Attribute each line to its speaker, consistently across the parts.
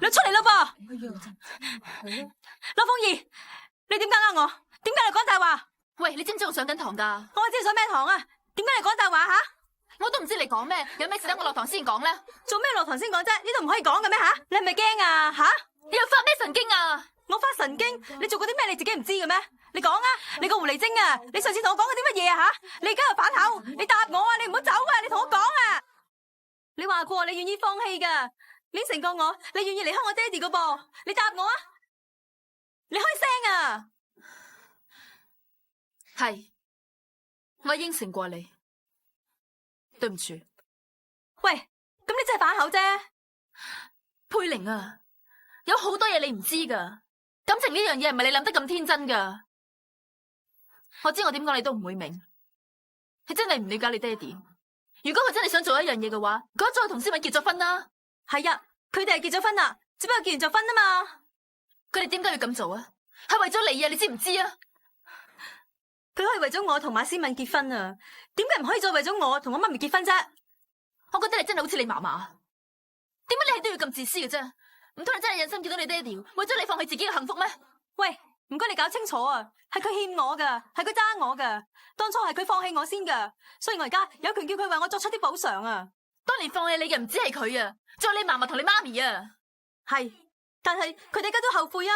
Speaker 1: 你出嚟啦噃！羅鳳儀，你點解呃我？點解你講大話？
Speaker 2: 喂，你知唔知我上緊堂噶？
Speaker 1: 我知你上咩堂啊？點解你講大話吓？
Speaker 2: 我都唔知你講咩，有咩事等我落堂先講啦。
Speaker 1: 做咩落堂先講啫？呢度唔可以講嘅咩吓？你係咪驚啊吓？
Speaker 2: 你又發咩神經啊？
Speaker 1: 我發神經？你做過啲咩你自己唔知嘅咩？你講啊！你個狐狸精啊！你上次同我講過啲乜嘢啊吓？你而家又反口，你答我啊！你唔好走啊！你同我講啊！你話過你願意放棄噶，你應承過我，你願意離開我爹哋噶噃？你答我啊！你開聲啊！
Speaker 2: 係，我應承過你，對唔住。
Speaker 1: 喂，咁你真係反口啫？
Speaker 2: 佩玲啊，有好多嘢你唔知噶，感情呢樣嘢唔係你諗得咁天真噶。我知我點講你都唔會明，你真係唔了解你爹哋。如果佢真係想做一樣嘢嘅話，佢早就同思敏結咗婚啦。
Speaker 1: 係啊，佢哋係結咗婚啦，只不過結完就分啊嘛。
Speaker 2: 佢哋點解要咁做啊？係為咗你啊，你知唔知啊？
Speaker 1: 佢可以為咗我同馬思敏結婚啊，點解唔可以再為咗我同我媽咪結婚啫？
Speaker 2: 我覺得你真係好似你嫲嫲，點解你係都要咁自私嘅啫？唔通你真係忍心見到你爹哋為咗你放棄自己嘅幸福咩？
Speaker 1: 喂，唔該你搞清楚啊，係佢欠我噶，係佢爭我噶，當初係佢放棄我先噶，所以我而家有權叫佢為我作出啲補償啊！
Speaker 2: 當年放棄你嘅唔止係佢啊，仲有你嫲嫲同你媽咪啊！
Speaker 1: 係，但係佢哋而家都後悔啊！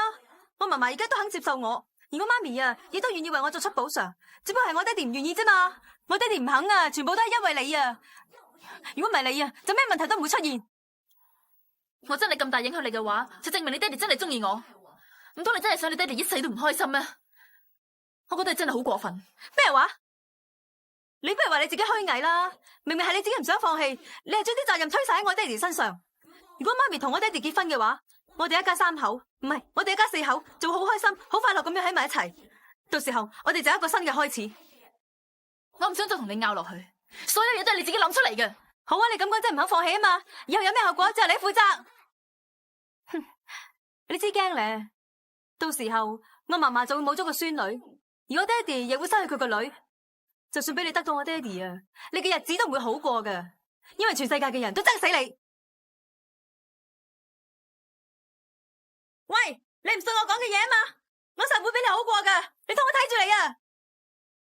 Speaker 1: 我嫲嫲而家都肯接受我，而我媽咪啊亦都願意為我作出補償，只不過係我爹哋唔願意啫嘛。我爹哋唔肯啊，全部都係因為你啊！如果唔係你啊，就咩問題都唔會出現。
Speaker 2: 我真係咁大影響力嘅話，就證明你爹哋真係中意我。唔通你真係想你爹哋一世都唔開心咩？我覺得你真係好過分。
Speaker 1: 咩話？你不如話你自己虛偽啦！明明係你自己唔想放棄，你係將啲責任推晒喺我爹哋身上。如果媽咪同我爹哋結婚嘅話，我哋一家三口，唔係我哋一家四口，就會好開心、好快樂咁樣喺埋一齊。到時候我哋就有一個新嘅開始。
Speaker 2: 我唔想再同你拗落去，所有嘢都係你自己諗出嚟嘅。
Speaker 1: 好啊，你咁講真係唔肯放棄啊嘛！以後有咩後果就係你負責。哼，你知驚咧？到時候我嫲嫲就會冇咗個孫女，而我爹哋亦會失去佢個女。就算俾你得到我爹哋啊，你嘅日子都唔會好過噶，因為全世界嘅人都憎死你。喂，你唔信我講嘅嘢啊嘛？我實會俾你好過噶，你當我睇住你啊！